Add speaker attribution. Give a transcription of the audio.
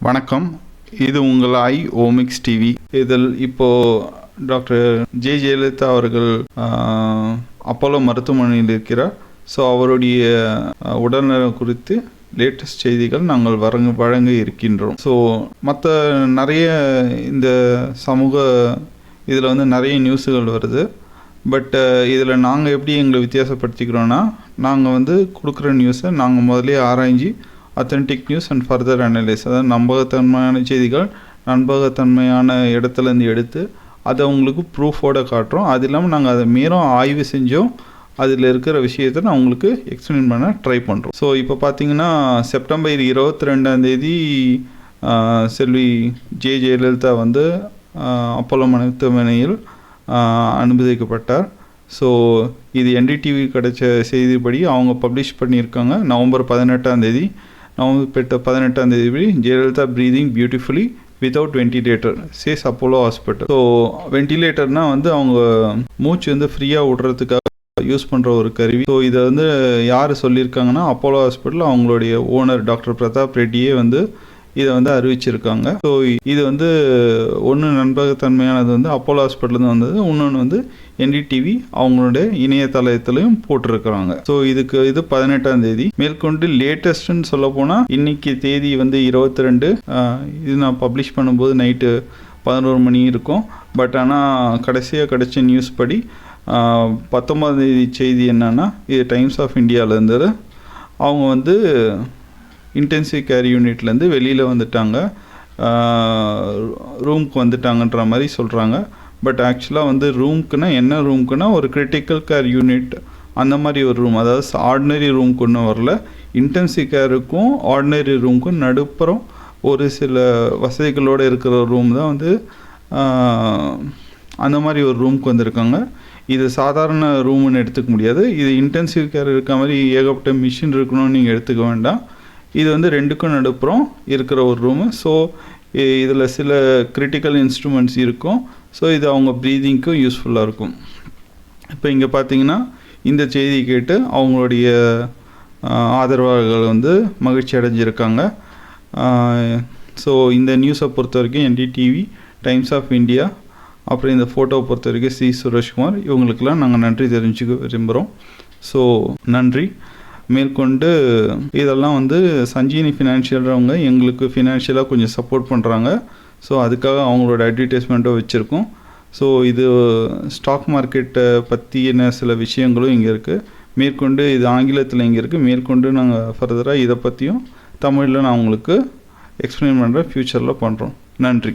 Speaker 1: வணக்கம். இது உங்கள் ஓமிக்ஸ் டிவி. இதில் இப்போது டாக்டர் ஜெயலலிதா அவர்கள் அப்போலோ மருத்துவமனையில் இருக்கிறார். ஸோ அவருடைய உடல்நலம் குறித்து லேட்டஸ்ட் செய்திகள் நாங்கள் வழங்க இருக்கின்றோம். ஸோ மற்ற நிறைய இந்த சமூக இதில் நிறைய நியூஸுகள் வருது. பட் இதில் நாங்கள் எப்படி எங்களை வித்தியாசப்படுத்திக்கிறோன்னா, நாங்கள் கொடுக்குற நியூஸை நாங்கள் முதலே ஆராய்ஞ்சி authentic news and further analyse, அதாவது நம்பகத்தன்மையான செய்திகள் நம்பகத்தன்மையான இடத்துலேருந்து எடுத்து அதை உங்களுக்கு ப்ரூஃபோடு காட்டுறோம். அது இல்லாமல் நாங்கள் அதை மேலும் ஆய்வு செஞ்சோம், அதில் இருக்கிற விஷயத்தை நான் உங்களுக்கு எக்ஸ்பிளைன் பண்ண ட்ரை பண்ணுறோம். ஸோ இப்போ பார்த்தீங்கன்னா செப்டம்பர் 22 செல்வி ஜெயலலிதா அப்போலோ மருத்துவமனையில் அனுமதிக்கப்பட்டார். ஸோ இது என்டிடிவி கிடைச்ச செய்திப்படி அவங்க பப்ளிஷ் பண்ணியிருக்காங்க. November 18 Jayalalithaa breathing beautifully without ventilator says Apollo hospital. So வென்டிலேட்டர்னால் அவங்க மூச்சு ஃப்ரீயாக விடுறதுக்காக யூஸ் பண்ணுற ஒரு கருவி. ஸோ இதை யார் சொல்லியிருக்காங்கன்னா, அப்போலோ ஹாஸ்பிட்டல் அவங்களுடைய ஓனர் டாக்டர் பிரதாப் ரெட்டியே இதை அறிவிச்சிருக்காங்க. ஸோ இது ஒன்று நம்பகத்தன்மையானது அப்போலோ ஹாஸ்பிட்டல் வந்தது, இன்னொன்று என்டிடிவி அவங்களுடைய இணையதளத்திலையும் போட்டிருக்கிறாங்க. ஸோ இது 18 மேற்கொண்டு லேட்டஸ்ட்னு சொல்ல போனால் இன்னைக்கு தேதி 22. இது நான் பப்ளிஷ் பண்ணும்போது நைட்டு 11 மணி இருக்கும். பட் ஆனால் கடைசியாக கிடைச்ச நியூஸ் படி 19 செய்தி என்னன்னா, இது டைம்ஸ் ஆஃப் இந்தியாவிலேருந்து அவங்க இன்டென்சிவ் கேர் யூனிட்லேருந்து வெளியில் வந்துட்டாங்க, ரூமுக்கு வந்துட்டாங்கன்ற மாதிரி சொல்கிறாங்க. பட் ஆக்சுவலாக ரூமுக்குன்னா என்ன ரூமுக்குன்னா ஒரு கிரிட்டிக்கல் கேர் யூனிட் அந்த மாதிரி ஒரு ரூம், அதாவது ஆர்டினரி ரூமுக்கு ஒன்றும் வரல. இன்டென்சிவ் கேருக்கும் ஆர்டினரி ரூமுக்கும் நடுப்புறம் ஒரு சில வசதிகளோடு இருக்கிற ரூம் தான் அந்த மாதிரி ஒரு ரூமுக்கு வந்திருக்காங்க. இது சாதாரண ரூம்னு எடுத்துக்க முடியாது. இது இன்டென்சிவ் கேர் இருக்க மாதிரி ஏகப்பட்ட மிஷின் இருக்கணும்னு நீங்கள் எடுத்துக்க வேண்டாம். இது ரெண்டுக்கும் நடுப்புறம் இருக்கிற ஒரு ரூமு. ஸோ இதில் சில கிரிட்டிக்கல் இன்ஸ்ட்ருமெண்ட்ஸ் இருக்கும். ஸோ இது அவங்க ப்ரீதிங்க்கும் யூஸ்ஃபுல்லாக இருக்கும். இப்போ இங்கே பார்த்தீங்கன்னா இந்த செய்தி கேட்டு அவங்களுடைய ஆதரவாளர்கள் மகிழ்ச்சி அடைஞ்சிருக்காங்க. ஸோ இந்த நியூஸை பொறுத்த வரைக்கும் என்டிடிவி, டைம்ஸ் ஆஃப் இந்தியா, அப்புறம் இந்த ஃபோட்டோவை பொறுத்த வரைக்கும் சி சுரேஷ்குமார், இவங்களுக்கெல்லாம் நாங்கள் நன்றி தெரிஞ்சுக்க விரும்புகிறோம். ஸோ நன்றி. மேற்கொண்டு இதெல்லாம் சஞ்சீனி ஃபினான்ஷியல்றவங்க எங்களுக்கு ஃபினான்ஷியலாக கொஞ்சம் சப்போர்ட் பண்ணுறாங்க. ஸோ அதுக்காக அவங்களோட அட்வர்டைஸ்மெண்ட்டும் வச்சுருக்கோம். ஸோ இது ஸ்டாக் மார்க்கெட்டை பற்றின சில விஷயங்களும் இங்கே இருக்குது. மேற்கொண்டு இது ஆங்கிலத்தில் இங்கே இருக்குது. மேற்கொண்டு நாங்கள் ஃபர்தராக இதை பற்றியும் தமிழில் நான் உங்களுக்கு எக்ஸ்பிளைன் பண்ணுறேன், ஃப்யூச்சரில் பண்ணுறோம். நன்றி.